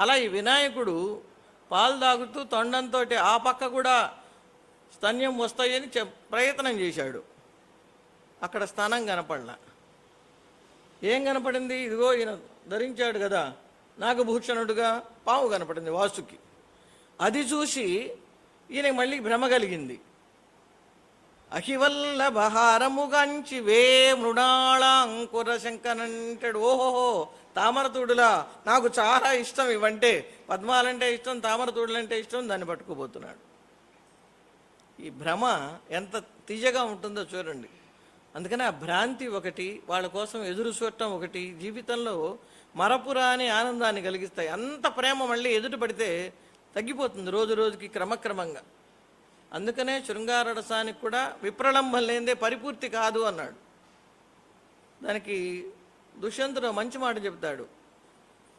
అలా ఈ వినాయకుడు పాలు తాగుతూ తొండంతో ఆ పక్క కూడా స్తన్యం వస్తాయని ప్రయత్నం చేశాడు. అక్కడ స్థానం కనపడలా. ఏం కనపడింది? ఇదిగో ఈయన ధరించాడు కదా నాగభూషణుడుగా పాము కనపడింది వాసుకి. అది చూసి ఈయన మళ్ళీ భ్రమ కలిగింది. అహివల్ల బహారముగాంచి వే మృణాళ అంకుర శంకనంటాడు. ఓహోహో, తామరతూడులా, నాకు చాలా ఇష్టం ఇవంటే, పద్మాలంటే ఇష్టం, తామరతూడులంటే ఇష్టం, దాన్ని పట్టుకోబోతున్నాడు. ఈ భ్రమ ఎంత తీయగా ఉంటుందో చూడండి. అందుకని ఆ భ్రాంతి ఒకటి, వాళ్ళ కోసం ఎదురు చూడటం ఒకటి జీవితంలో మరపురాని ఆనందాన్ని కలిగిస్తాయి. అంత ప్రేమ మళ్ళీ ఎదుటి పడితే తగ్గిపోతుంది రోజు రోజుకి క్రమక్రమంగా. అందుకనే శృంగార రసానికి కూడా విప్రలంభం లేనిదే పరిపూర్తి కాదు అన్నాడు. దానికి దుష్యంతుడు మంచి మాట చెప్తాడు.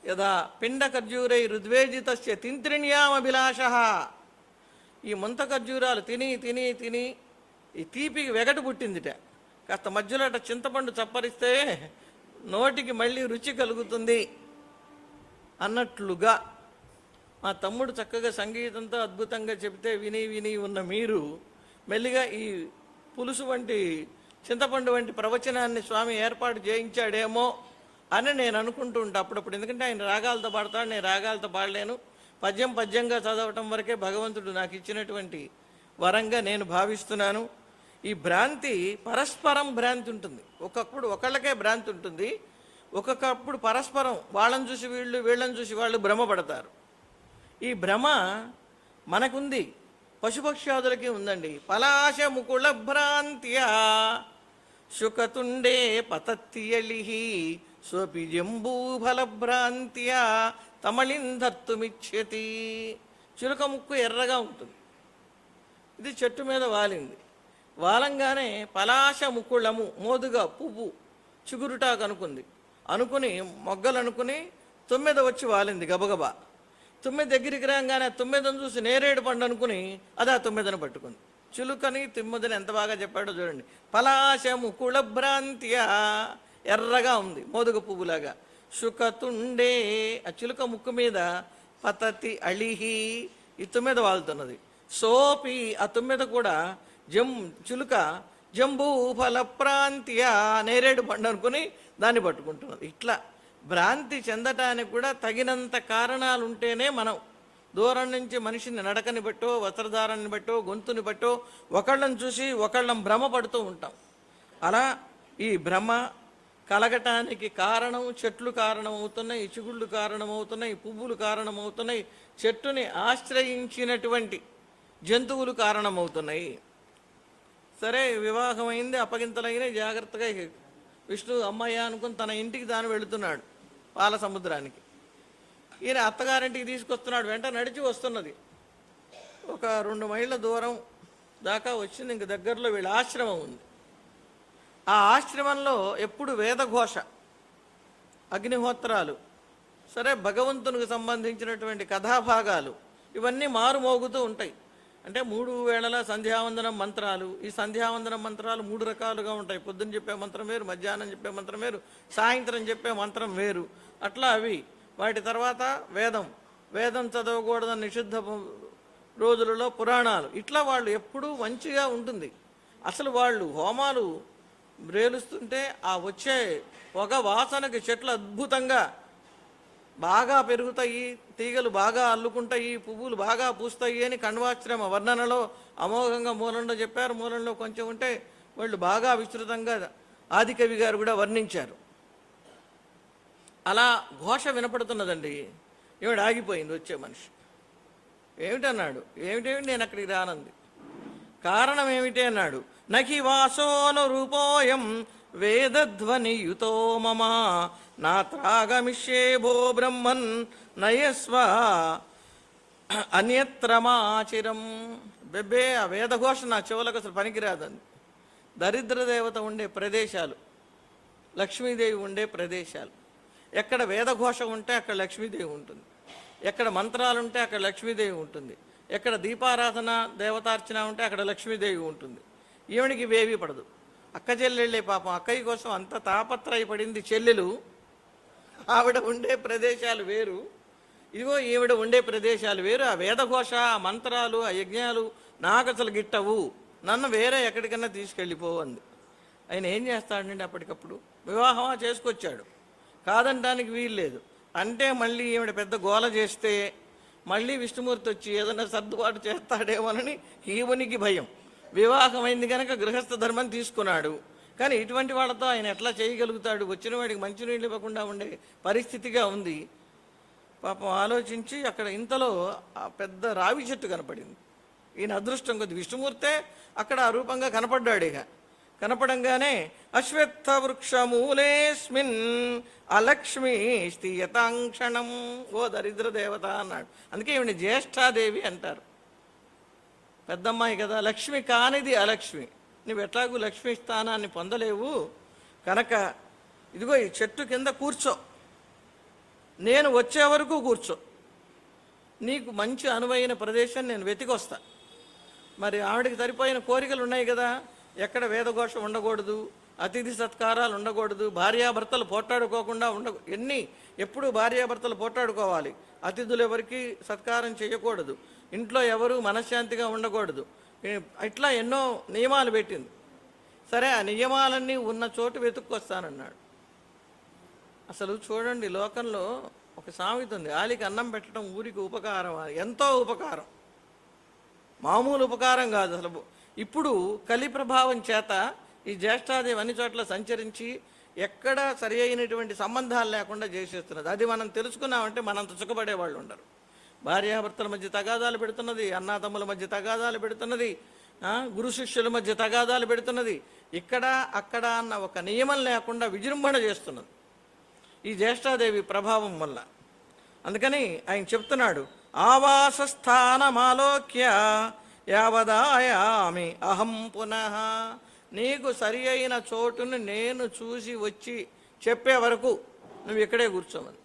యదా పిండ ఖర్జూరై రుద్వేజితస్య తింత్రిణ్యామభిలాష. ఈ ముంత ఖర్జూరాలు తిని తిని తిని ఈ తీపికి వెగటు పుట్టిందిట. కాస్త మధ్యలో అట చింతపండు చప్పరిస్తే నోటికి మళ్ళీ రుచి కలుగుతుంది అన్నట్లుగా మా తమ్ముడు చక్కగా సంగీతంతో అద్భుతంగా చెబితే విని విని ఉన్న మీరు మెల్లిగా ఈ పులుసు వంటి చింతపండు వంటి ప్రవచనాన్ని స్వామి ఏర్పాటు చేయించాడేమో అని నేను అనుకుంటూ ఉంటా అప్పుడప్పుడు. ఎందుకంటే ఆయన రాగాలతో పాడతాడు, నేను రాగాలతో పాడలేను. పద్యంగా చదవటం వరకే భగవంతుడు నాకు ఇచ్చినటువంటి వరంగా నేను భావిస్తున్నాను. ఈ భ్రాంతి పరస్పరం భ్రాంతి ఉంటుంది. ఒకప్పుడు ఒకళ్ళకే భ్రాంతి ఉంటుంది, ఒక్కొక్కప్పుడు పరస్పరం వాళ్ళని చూసి వీళ్ళు, వీళ్ళని చూసి వాళ్ళు భ్రమపడతారు. ఈ భ్రమ మనకుంది, పశుపక్ష్యాదులకి ఉందండి. పలాశ ముకుళ భ్రాంత్యా శుకతుండే పతత్తియలిహి స్వపి జంబూఫల భ్రాంత్యా తమళింధర్తుమిచ్యతి. చిలుక ముక్కు ఎర్రగా ఉంటుంది, ఇది చెట్టు మీద వాలింది. వాలంగానే పలాశ ముకుళము, మోదుగా పువ్వు చిగురుటాకు అనుకుని మొగ్గలనుకుని తుమ్మెద వచ్చి వాలింది గబగబా. తుమ్మెద దగ్గరికి రాగానే తుమ్మెదను చూసి నేరేడు పండు అనుకుని అది ఆ తుమ్మెదను పట్టుకుంది. చిలుకని తుమ్మెదని ఎంత బాగా చెప్పాడో చూడండి. పలాశము కుళభ్రాంత్యా, ఎర్రగా ఉంది మోదుగ పువ్వులాగా. శుకతుండే, ఆ చిలుక ముక్కు మీద పతతి అళిహి, ఈ తుమ్మెద వాలుతున్నది. సోపి, ఆ తుమ్మెద కూడా చిలుక జంబూ ఫల ప్రాంత్య, నేరేడు పండు అనుకుని దాన్ని పట్టుకుంటున్నది. ఇట్లా భ్రాంతి చెందటానికి కూడా తగినంత కారణాలు ఉంటేనే మనం దూరం నుంచి మనిషిని నడకని బట్టో, వస్త్రధారాన్ని బట్టో, గొంతుని బట్టో ఒకళ్ళని చూసి ఒకళ్ళం భ్రమపడుతూ ఉంటాం. అలా ఈ భ్రమ కలగటానికి కారణం చెట్లు కారణమవుతున్నాయి, చిగుళ్ళు కారణమవుతున్నాయి, పువ్వులు కారణమవుతున్నాయి, చెట్టుని ఆశ్రయించినటువంటి జంతువులు కారణమవుతున్నాయి. సరే, వివాహమైంది, అప్పగింతలైన జాగ్రత్తగా విష్ణు అమ్మయ్య అనుకుని తన ఇంటికి తాను వెళుతున్నాడు పాల సముద్రానికి. ఈయన అత్తగారింటికి తీసుకొస్తున్నాడు. వెంట నడిచి వస్తున్నది. ఒక 2 మైళ్ళ దూరం దాకా వచ్చింది. ఇంక దగ్గరలో వీళ్ళ ఆశ్రమం ఉంది. ఆ ఆశ్రమంలో ఎప్పుడు వేదఘోష, అగ్నిహోత్రాలు, సరే భగవంతునికి సంబంధించినటువంటి కథాభాగాలు ఇవన్నీ మారుమోగుతూ ఉంటాయి. అంటే 3 వేళల సంధ్యావందనం మంత్రాలు. ఈ సంధ్యావందనం మంత్రాలు 3 రకాలుగా ఉంటాయి. పొద్దున్న చెప్పే మంత్రం వేరు, మధ్యాహ్నం చెప్పే మంత్రం వేరు, సాయంత్రం చెప్పే మంత్రం వేరు. అట్లా అవి. వాటి తర్వాత వేదం చదవకూడదని నిషిద్ధ రోజులలో పురాణాలు. ఇట్లా వాళ్ళు ఎప్పుడూ మంచిగా ఉంటుంది. అసలు వాళ్ళు హోమాలు రేలుస్తుంటే ఆ వచ్చే పొగ వాసనకి చెట్లు అద్భుతంగా బాగా పెరుగుతాయి, తీగలు బాగా అల్లుకుంటాయి, పువ్వులు బాగా పూస్తాయి అని కణ్వాశ్రమ వర్ణనలో అమోఘంగా మూలంలో చెప్పారు. మూలంలో కొంచెం ఉంటే వాళ్ళు బాగా విస్తృతంగా ఆదికవి గారు కూడా వర్ణించారు. అలా ఘోష వినపడుతున్నదండి. ఏమిటి ఆగిపోయింది వచ్చే మనిషి. ఏమిటన్నాడు. ఏమిటేమిటి నేను అక్కడికి రానంది. కారణం ఏమిటి అన్నాడు. నకి వాసోను రూపోయం వేదధ్వనియుతో మమ నాత్రాగమిష్యే భో బ్రహ్మన్ నయస్వ అన్యత్రమాచిరం. బెబ్బే, ఆ వేదఘోష నా చెవులకు అసలు పనికిరాదండి. దరిద్ర దేవత ఉండే ప్రదేశాలు, లక్ష్మీదేవి ఉండే ప్రదేశాలు. ఎక్కడ వేదఘోష ఉంటే అక్కడ లక్ష్మీదేవి ఉంటుంది, ఎక్కడ మంత్రాలు ఉంటే అక్కడ లక్ష్మీదేవి ఉంటుంది, ఎక్కడ దీపారాధన దేవతార్చన ఉంటే అక్కడ లక్ష్మీదేవి ఉంటుంది. ఈవిడికి ఇవేవీ పడదు. అక్క చెల్లెళ్ళే పాపం, అక్కయ్య కోసం అంత తాపత్రయపడింది చెల్లెలు. ఆవిడ ఉండే ప్రదేశాలు వేరు, ఇదిగో ఈవిడ ఉండే ప్రదేశాలు వేరు, ఆ వేదఘోష, ఆ మంత్రాలు, ఆ యజ్ఞాలు నాకు అసలు గిట్టవు, నన్ను వేరే ఎక్కడికన్నా తీసుకెళ్ళిపోవంది. ఆయన ఏం చేస్తాడండి, అప్పటికప్పుడు వివాహమా చేసుకొచ్చాడు, కాదనడానికి వీలు లేదు. అంటే మళ్ళీ ఈవిడ పెద్ద గోల చేస్తే మళ్ళీ విష్ణుమూర్తి వచ్చి ఏదైనా సర్దుబాటు చేస్తాడేమోనని ఈవునికి భయం. వివాహమైంది కనుక గృహస్థ ధర్మం తీసుకున్నాడు. కానీ ఇటువంటి వాళ్ళతో ఆయన ఎట్లా చేయగలుగుతాడు? వచ్చిన వాడికి మంచినీళ్ళు ఇవ్వకుండా ఉండే పరిస్థితిగా ఉంది. పాపం ఆలోచించి అక్కడ ఇంతలో ఆ పెద్ద రావి చెట్టు కనపడింది. ఈయన అదృష్టం కొద్ది విష్ణుమూర్తే అక్కడ ఆ రూపంగా కనపడ్డాడు. ఇక కనపడంగానే అశ్వత్థ వృక్షమూలేస్మిన్ అలక్ష్మి స్థీయతాంక్షణం, ఓ దరిద్ర దేవత అన్నాడు. అందుకే ఈవిని జ్యేష్ఠాదేవి అంటారు. పెద్దమ్మాయి కదా, లక్ష్మి కానిది అలక్ష్మి, నువ్వు ఎట్లాగూ లక్ష్మీ స్థానాన్ని పొందలేవు కనుక ఇదిగో ఈ చెట్టు కింద కూర్చో, నేను వచ్చే వరకు కూర్చో, నీకు మంచి అనువైన ప్రదేశం నేను వెతికొస్తా. మరి ఆవిడకి సరిపోయిన కోరికలు ఉన్నాయి కదా, ఎక్కడ వేదఘోష ఉండకూడదు, అతిథి సత్కారాలు ఉండకూడదు, భార్యాభర్తలు పోట్లాడుకోకుండా ఎప్పుడు భార్యాభర్తలు పోట్లాడుకోవాలి, అతిథులు ఎవరికి సత్కారం చేయకూడదు, ఇంట్లో ఎవరు మనశ్శాంతిగా ఉండకూడదు, ఇట్లా ఎన్నో నియమాలు పెట్టింది. సరే, ఆ నియమాలన్నీ ఉన్న చోటు వెతుక్కొస్తానన్నాడు. అసలు చూడండి, లోకంలో ఒక సామెత ఉంది, ఆలికి అన్నం పెట్టడం ఊరికి ఉపకారం. ఎంతో ఉపకారం, మామూలు ఉపకారం కాదు అసలు. ఇప్పుడు కలి ప్రభావం చేత ఈ జ్యేష్ఠాదేవి అన్ని చోట్ల సంచరించి ఎక్కడ సరి అయినటువంటి సంబంధాలు లేకుండా చేసేస్తున్నది. అది మనం తెలుసుకున్నామంటే మనంత చుక్కబడే వాళ్ళు ఉండరు. భార్యాభర్తల మధ్య తగాదాలు పెడుతున్నది, అన్నాతమ్ముల మధ్య తగాదాలు పెడుతున్నది, గురు శిష్యుల మధ్య తగాదాలు పెడుతున్నది, ఇక్కడ అక్కడ అన్న ఒక నియమం లేకుండా విజృంభణ చేస్తున్నది ఈ జ్యేష్ఠాదేవి ప్రభావం వల్ల. అందుకని ఆయన చెప్తున్నాడు, ఆవాసస్థానమాలోక్య యావదాయామి అహం పునః, నీకు సరి అయిన చోటును నేను చూసి వచ్చి చెప్పే వరకు నువ్వు ఇక్కడే కూర్చోమని.